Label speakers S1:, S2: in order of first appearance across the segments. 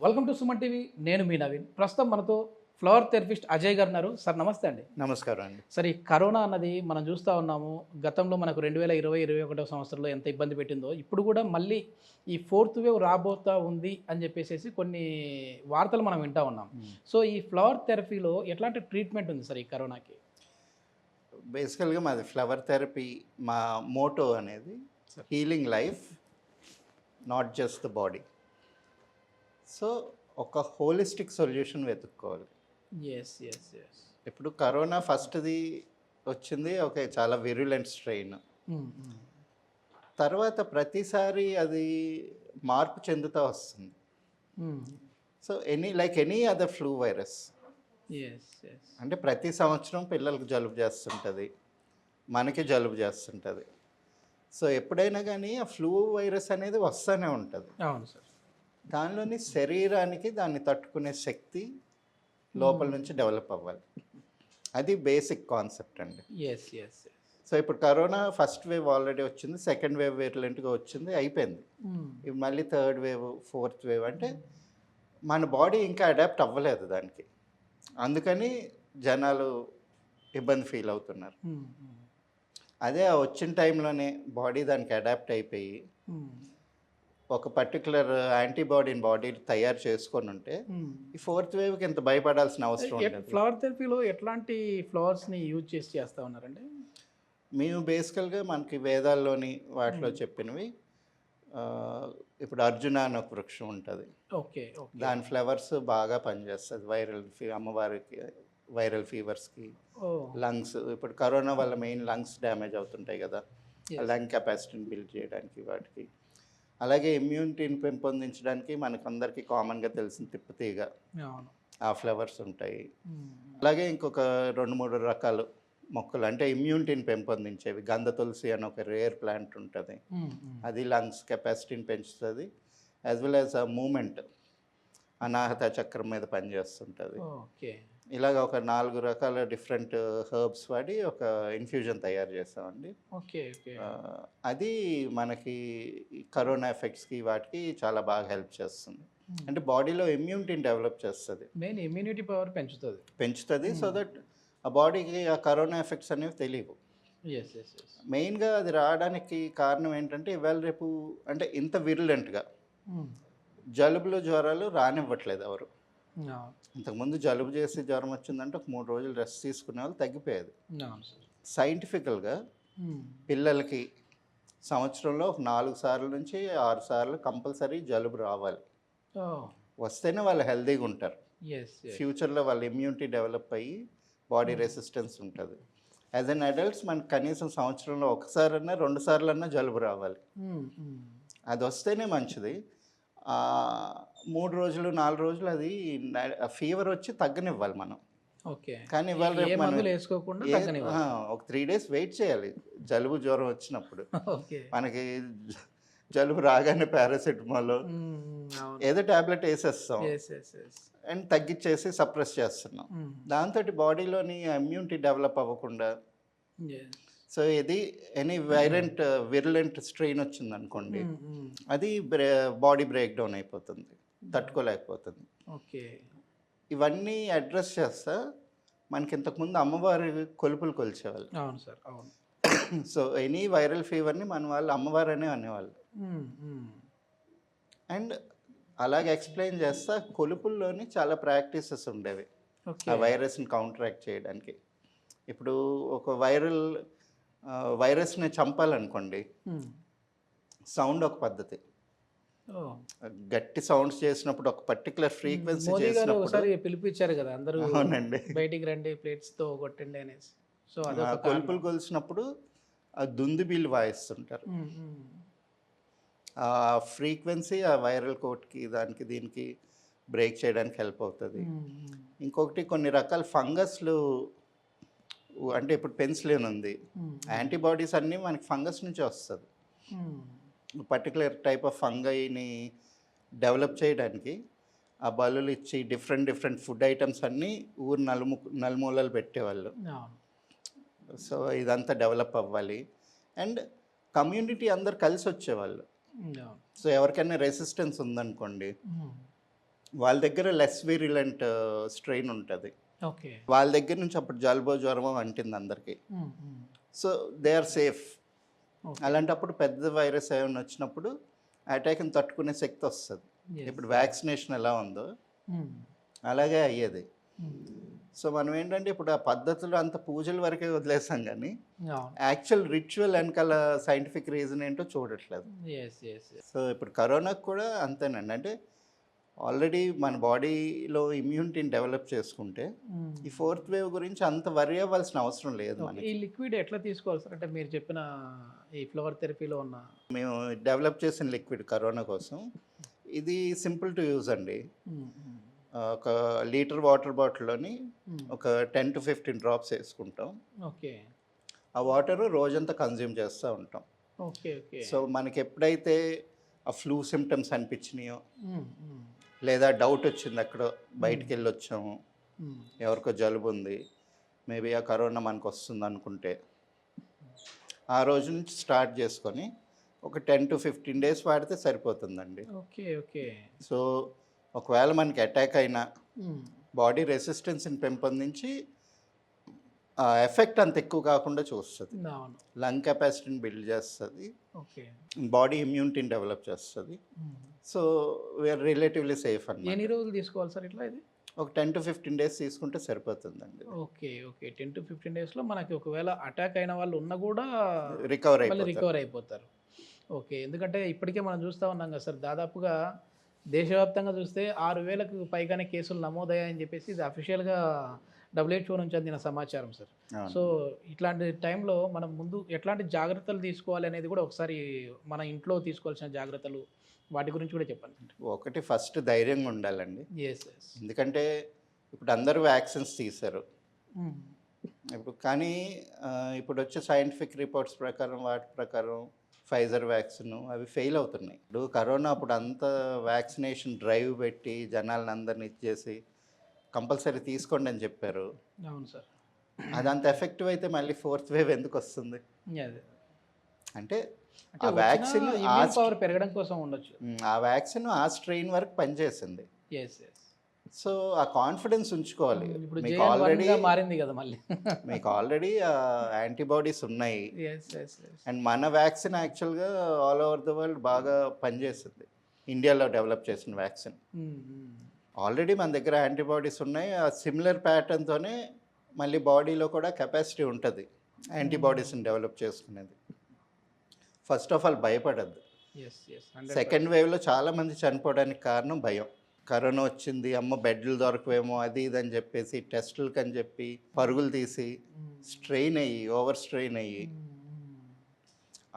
S1: Welcome to Suman TV. నేను మీ నవీన్. ప్రస్తుతం మనతో ఫ్లవర్ థెరపిస్ట్ అజయ్ గారు ఉన్నారు. సార్ నమస్తే అండి.
S2: నమస్కారం అండి.
S1: సార్, ఈ కరోనా అన్నది మనం చూస్తూ ఉన్నాము. గతంలో మనకు 2020-21 సంవత్సరంలో ఎంత ఇబ్బంది పెట్టిందో, ఇప్పుడు కూడా మళ్ళీ ఈ ఫోర్త్ వేవ్ రాబోతా ఉంది అని చెప్పేసి కొన్ని వార్తలు మనం వింటూ ఉన్నాం. సో ఈ ఫ్లవర్ థెరపీలో ఎట్లాంటి ట్రీట్మెంట్ ఉంది సార్ ఈ కరోనాకి?
S2: బేసికల్గా మాది ఫ్లవర్ థెరపీ. మా మోటో అనేది healing life, not just the body. So ఒక హోలిస్టిక్ సొల్యూషన్ వెతుక్కోవాలి.
S1: Yes yes yes.
S2: ఇప్పుడు కరోనా ఫస్ట్ది వచ్చింది, ఓకే, చాలా విరులెంట్ స్ట్రెయిన్. తర్వాత ప్రతిసారి అది మార్పు చెందుతూ వస్తుంది. So any other flu virus, అంటే ప్రతి సంవత్సరం పిల్లలకు జలుబు చేస్తుంటుంది, మనకి జలుబు చేస్తుంటుంది. సో ఎప్పుడైనా కానీ ఆ ఫ్లూ వైరస్ అనేది వస్తూనే ఉంటుంది.
S1: అవును సార్.
S2: దానిలోని శరీరానికి దాన్ని తట్టుకునే శక్తి లోపల నుంచి డెవలప్ అవ్వాలి. అది బేసిక్ కాన్సెప్ట్ అండి.
S1: Yes yes.
S2: సో ఇప్పుడు కరోనా ఫస్ట్ వేవ్ ఆల్రెడీ వచ్చింది, సెకండ్ వేవ్ వేరియంట్గా వచ్చింది, అయిపోయింది. ఇప్పుడు మళ్ళీ థర్డ్ వేవ్, ఫోర్త్ వేవ్, అంటే మన బాడీ ఇంకా అడాప్ట్ అవ్వలేదు దానికి. అందుకని జనాలు ఇబ్బంది ఫీల్ అవుతున్నారు. అదే ఆ వచ్చిన టైంలోనే బాడీ దానికి అడాప్ట్ అయిపోయి ఒక పర్టికులర్ యాంటీబాడీని బాడీ తయారు చేసుకొని ఉంటే ఈ ఫోర్త్ వేవ్కి ఎంత భయపడాల్సిన అవసరం లేదు.
S1: ఫ్లవర్ థెరపీలో ఎట్లాంటి ఫ్లవర్స్ని యూజ్ చేస్తూ ఉన్నారండి?
S2: మేము బేసికల్గా మనకి వేదాల్లోని వాటిలో చెప్పినవి, ఇప్పుడు అర్జున అని ఒక వృక్షం ఉంటుంది.
S1: ఓకే.
S2: దాని ఫ్లవర్స్ బాగా పనిచేస్తుంది అమ్మవారికి వైరల్ ఫీవర్స్కి, లంగ్స్. ఇప్పుడు కరోనా వల్ల మెయిన్ లంగ్స్ డ్యామేజ్ అవుతుంటాయి కదా, లంగ్ కెపాసిటీని బిల్డ్ చేయడానికి వాటికి. అలాగే ఇమ్యూనిటీని పెంపొందించడానికి మనకు అందరికీ కామన్గా తెలిసిన తిప్పతీగ, ఆ ఫ్లవర్స్ ఉంటాయి. అలాగే ఇంకొక 2-3 రకాలు మొక్కలు, అంటే ఇమ్యూనిటీని పెంపొందించేవి. గంధ తులసి అని ఒక రేర్ ప్లాంట్ ఉంటుంది, అది లంగ్స్ కెపాసిటీని పెంచుతుంది. యాజ్ వెల్ యాజ్ ఆ మూమెంట్, అనాహత చక్రం మీద పనిచేస్తుంటుంది. ఇలాగ ఒక 4 రకాల డిఫరెంట్ హర్బ్స్ వాడి ఒక ఇన్ఫ్యూజన్ తయారు చేస్తామండి. అది మనకి కరోనా ఎఫెక్ట్స్కి వాటికి చాలా బాగా హెల్ప్ చేస్తుంది. అంటే బాడీలో ఇమ్యూనిటీని డెవలప్ చేస్తుంది,
S1: మెయిన్ ఇమ్యూనిటీ పవర్ పెంచుతుంది.
S2: సో దట్ ఆ బాడీకి ఆ కరోనా ఎఫెక్ట్స్ అనేవి తెలియవు. మెయిన్గా అది రావడానికి కారణం ఏంటంటే ఇవాళ రేపు అంటే ఇంత విరులెంట్గా జలుబులు జ్వరాలు రానివ్వట్లేదు ఎవరు. ఇంతకుముందు జలుబు చేసి జ్వరం వచ్చిందంటే ఒక 3 రోజులు రెస్ట్ తీసుకునే వాళ్ళు తగ్గిపోయేది. సైంటిఫికల్గా పిల్లలకి సంవత్సరంలో ఒక 4 సార్లు నుంచి 6 సార్లు కంపల్సరీ జలుబు రావాలి. వస్తేనే వాళ్ళు హెల్తీగా ఉంటారు. ఫ్యూచర్లో వాళ్ళ ఇమ్యూనిటీ డెవలప్ అయ్యి బాడీ రెసిస్టెన్స్ ఉంటుంది. యాజ్ అన్ అడల్ట్స్ మనకు కనీసం సంవత్సరంలో 1 సారన్నా 2 సార్లన్నా జలుబు రావాలి. అది వస్తేనే మంచిది. 3 రోజులు 4 రోజులు అది ఫీవర్ వచ్చి తగ్గనివ్వాలి మనం. కానీ ఇవాళ రేపు మనం ఒక 3 డేస్ వెయిట్ చేయాలి. జలుబు జ్వరం వచ్చినప్పుడు మనకి జలుబు రాగానే పారాసెటమాల్ ఏదో ట్యాబ్లెట్ వేసేస్తాం అండ్ తగ్గించేసి సప్రెస్ చేస్తున్నాం. దాంతో బాడీలోని ఇమ్యూనిటీ డెవలప్ అవ్వకుండా, సో ఇది ఎనీ విరులెంట్ స్ట్రెయిన్ వచ్చింది అనుకోండి, అది బాడీ బ్రేక్ డౌన్ అయిపోతుంది, తట్టుకోలేకపోతుంది. ఇవన్నీ అడ్రస్ చేస్తా మనకి ఇంతకుముందు అమ్మవారి కొలుపులు కొలిచేవాళ్ళు. సో ఎనీ వైరల్ ఫీవర్ని మన వాళ్ళు అమ్మవారనే అనేవాళ్ళు. అండ్ అలాగే ఎక్స్ప్లెయిన్ చేస్తా కొలుపుల్లోని చాలా ప్రాక్టీసెస్ ఉండేవి ఆ వైరస్ని కౌంటరాక్ట్ చేయడానికి. ఇప్పుడు ఒక వైరస్ని చంపాలనుకోండి, సౌండ్ ఒక పద్ధతి. గట్టి సౌండ్స్ చేసినప్పుడు ఒక పర్టికులర్ ఫ్రీక్వెన్సీ చేసినప్పుడు
S1: పిలిపించారు కదా అందరూ,
S2: అవునండి,
S1: బయటికి రండి ప్లేట్స్తో కొట్టండి అనేసి. సో
S2: కొలుపులు కొలిసినప్పుడు ఆ దుందుబీలు వాయిస్తుంటారు. ఆ ఫ్రీక్వెన్సీ ఆ వైరల్ కోట్కి దానికి దీనికి బ్రేక్ చేయడానికి హెల్ప్ అవుతుంది. ఇంకొకటి కొన్ని రకాల ఫంగస్లు, అంటే ఇప్పుడు పెన్సిలిన్ ఉంది, యాంటీబాడీస్ అన్నీ మనకి ఫంగస్ నుంచి వస్తుంది. పర్టికులర్ టైప్ ఆఫ్ ఫంగైని డెవలప్ చేయడానికి ఆ బల్లులు ఇచ్చి డిఫరెంట్ ఫుడ్ ఐటమ్స్ అన్నీ ఊరు నలుమూలలు పెట్టేవాళ్ళు. సో ఇదంతా డెవలప్ అవ్వాలి. అండ్ కమ్యూనిటీ అందరు కలిసి వచ్చేవాళ్ళు. సో ఎవరికైనా రెసిస్టెన్స్ ఉందనుకోండి, వాళ్ళ దగ్గర లెస్ విరిలెంట్ స్ట్రెయిన్ ఉంటుంది.
S1: ఓకే.
S2: వాళ్ళ దగ్గర నుంచి అప్పుడు జలుబో జ్వరమో అంటింది అందరికీ. So they are safe. అలాంటప్పుడు పెద్ద వైరస్ ఏమైనా వచ్చినప్పుడు అటాక్ని తట్టుకునే శక్తి వస్తుంది. ఇప్పుడు వ్యాక్సినేషన్ ఎలా ఉందో అలాగే అయ్యేది. సో మనం ఏంటంటే ఇప్పుడు ఆ పద్ధతులు అంత పూజల వరకే వదిలేసాం కానీ యాక్చువల్ రిచువల్ వెనకాల సైంటిఫిక్ రీజన్ ఏంటో చూడట్లేదు. సో ఇప్పుడు కరోనాకు కూడా అంతేనండి. అంటే ఆల్రెడీ మన బాడీలో ఇమ్యూనిటీని డెవలప్ చేసుకుంటే ఈ ఫోర్త్ వేవ్ గురించి అంత వరి అవ్వాల్సిన అవసరం లేదు మనకి.
S1: ఈ లిక్విడ్ ఎట్లా తీసుకోవాలి సార్? అంటే మీరు చెప్పిన ఈ ఫ్లవర్ థెరపీలో ఉన్న
S2: మేము డెవలప్ చేసిన లిక్విడ్ కరోనా కోసం ఇది సింపుల్ టు యూజ్ అండి. ఒక లీటర్ వాటర్ బాటిల్లోని ఒక 10 to 15 డ్రాప్స్ వేసుకుంటాం.
S1: ఓకే.
S2: ఆ వాటర్ రోజంతా కన్జ్యూమ్ చేస్తూ ఉంటాం.
S1: ఓకే. ఓకే.
S2: సో మనకి ఎప్పుడైతే ఆ ఫ్లూ సిమ్టమ్స్ అనిపించినాయో లేదా డౌట్ వచ్చింది అక్కడ బయటికి వెళ్ళి వచ్చాము, ఎవరికో జలుబు ఉంది, మేబీ ఆ కరోనా మనకు వస్తుంది అనుకుంటే ఆ రోజు నుంచి స్టార్ట్ చేసుకొని ఒక 10 to 15 డేస్ వాడితే సరిపోతుందండి.
S1: ఓకే. ఓకే.
S2: సో ఒకవేళ మనకి అటాక్ అయినా బాడీ రెసిస్టెన్స్ని పెంపొందించి ఆ ఎఫెక్ట్ అంత ఎక్కువ కాకుండా చూస్తుంది. లంగ్ కెపాసిటీని బిల్డ్ చేస్తుంది, బాడీ ఇమ్యూనిటీని డెవలప్ చేస్తుంది. సో వీఆర్ రిలేటివ్లీ సేఫ్ అన్నమాట.
S1: ఎన్ని రోజులు తీసుకోవాలి సార్ ఇట్లా? ఇది
S2: ఒక 10 to 15 డేస్ తీసుకుంటే సరిపోతుందండి.
S1: ఓకే. ఓకే. 10 to 15 డేస్లో మనకి ఒకవేళ అటాక్ అయిన వాళ్ళు ఉన్నా కూడా
S2: రికవర్
S1: అయిపోతారు. ఓకే. ఎందుకంటే ఇప్పటికే మనం చూస్తూ ఉన్నాం కదా సార్, దాదాపుగా దేశవ్యాప్తంగా చూస్తే 6,000కు పైగానే కేసులు నమోదయ్యాయని చెప్పేసి ఇది అఫీషియల్గా WHO నుంచి అందిన సమాచారం సార్. సో ఇట్లాంటి టైంలో మనం ముందు ఎట్లాంటి జాగ్రత్తలు తీసుకోవాలి అనేది కూడా ఒకసారి మన ఇంట్లో తీసుకోవాల్సిన జాగ్రత్తలు వాటి గురించి కూడా చెప్పండి.
S2: ఒకటి ఫస్ట్ ధైర్యంగా ఉండాలండి. ఎందుకంటే ఇప్పుడు అందరూ వ్యాక్సిన్స్ తీశారు ఇప్పుడు, కానీ ఇప్పుడు వచ్చే సైంటిఫిక్ రిపోర్ట్స్ ప్రకారం వాటి ప్రకారం ఫైజర్ వ్యాక్సిన్ అవి ఫెయిల్ అవుతున్నాయి. ఇప్పుడు కరోనా అప్పుడు అంతా వ్యాక్సినేషన్ డ్రైవ్ పెట్టి జనాలను అందరిని ఇచ్చేసి కంపల్సరీ తీసుకోండి అని చెప్పారు.
S1: అవును సార్.
S2: అదంత ఎఫెక్టివ్ అయితే మళ్ళీ ఫోర్త్ వేవ్ ఎందుకు వస్తుంది? అంటే ఆ వ్యాక్సిన్
S1: పవర్ పెరగడం కోసం ఉండొచ్చు.
S2: ఆ వ్యాక్సిన్ ఆ స్ట్రెయిన్ వరకు పనిచేసింది. సో ఆ కాన్ఫిడెన్స్ ఉంచుకోవాలి. మీకు ఆల్రెడీ
S1: మారింది కదా మళ్ళీ,
S2: మీకు ఆల్రెడీ యాంటీబాడీస్ ఉన్నాయి. అండ్ మన వ్యాక్సిన్ యాక్చువల్గా ఆల్ ఓవర్ ద వరల్డ్ బాగా పనిచేస్తుంది. ఇండియాలో డెవలప్ చేసిన వ్యాక్సిన్ ఆల్రెడీ మన దగ్గర యాంటీబాడీస్ ఉన్నాయి. ఆ సిమిలర్ ప్యాటర్న్తోనే మళ్ళీ బాడీలో కూడా కెపాసిటీ ఉంటుంది యాంటీబాడీస్ని డెవలప్ చేసుకునేది. ఫస్ట్ ఆఫ్ ఆల్ భయపడద్దు. సెకండ్ వేవ్లో చాలామంది చనిపోవడానికి కారణం భయం. కరోనా వచ్చింది, అమ్మ బెడ్లు దొరకవేమో అది ఇది అని చెప్పేసి టెస్టులకి అని చెప్పి పరుగులు తీసి స్ట్రెయిన్ అయ్యి ఓవర్ స్ట్రెయిన్ అయ్యి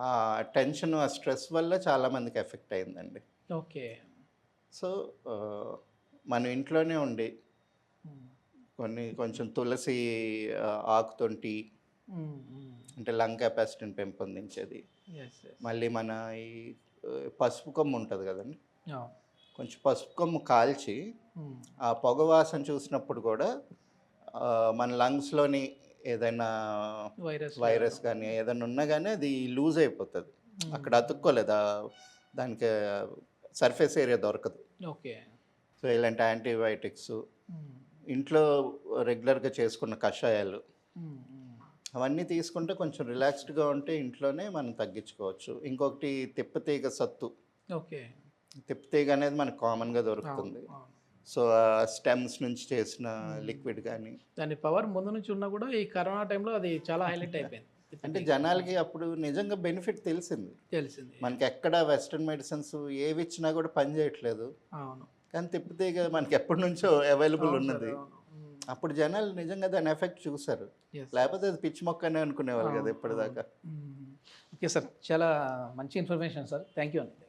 S2: ఆ టెన్షన్ ఆ స్ట్రెస్ వల్ల చాలామందికి ఎఫెక్ట్ అయిందండి.
S1: ఓకే.
S2: సో మనం ఇంట్లోనే ఉండి కొంచెం తులసి ఆకుతోటి అంటే లంగ్ కెపాసిటీని పెంపొందించేది. మళ్ళీ మన ఈ పసుపు కొమ్ము ఉంటుంది కదండి, కొంచెం పసుపు కొమ్ము కాల్చి ఆ పొగ వాసన చూసినప్పుడు కూడా మన లంగ్స్లోని ఏదైనా వైరస్ కానీ ఏదైనా ఉన్నా కానీ అది లూజ్ అయిపోతుంది. అక్కడ అతుక్కోలేదు, దానికి సర్ఫేస్ ఏరియా దొరకదు.
S1: ఓకే.
S2: సో ఇలాంటి యాంటీబయాటిక్స్, ఇంట్లో రెగ్యులర్గా చేసుకున్న కషాయాలు అవన్నీ తీసుకుంటే కొంచెం రిలాక్స్డ్గా ఉంటే ఇంట్లోనే మనం తగ్గించుకోవచ్చు. ఇంకొకటి తిప్పతీగ సత్తు.
S1: ఓకే.
S2: తిప్పతీగ అనేది మనకు కామన్గా దొరుకుతుంది. సో స్టెమ్స్ నుంచి చేసిన లిక్విడ్ కానీ
S1: దాని పవర్ ముందు నుంచి ఉన్నా కూడా ఈ కరోనా టైంలో అది చాలా హైలైట్ అయిపోయింది.
S2: అంటే జనాలకి అప్పుడు నిజంగా బెనిఫిట్ తెలిసింది. మనకి ఎక్కడ వెస్ట్రన్ మెడిసిన్స్ ఏవి ఇచ్చినా కూడా పని చేయట్లేదు.
S1: అవును.
S2: కానీ తిప్పతీగ మనకి ఎప్పటి నుంచో అవైలబుల్ ఉన్నది. అప్పుడు జనాలు నిజంగా దాని ఎఫెక్ట్ చూసారు, లేకపోతే అది పిచ్చి మొక్కనే అనుకునేవాళ్ళు కదా ఇప్పటిదాకా.
S1: ఓకే సార్, చాలా మంచి ఇన్ఫర్మేషన్ సార్. థ్యాంక్ యూ అండి.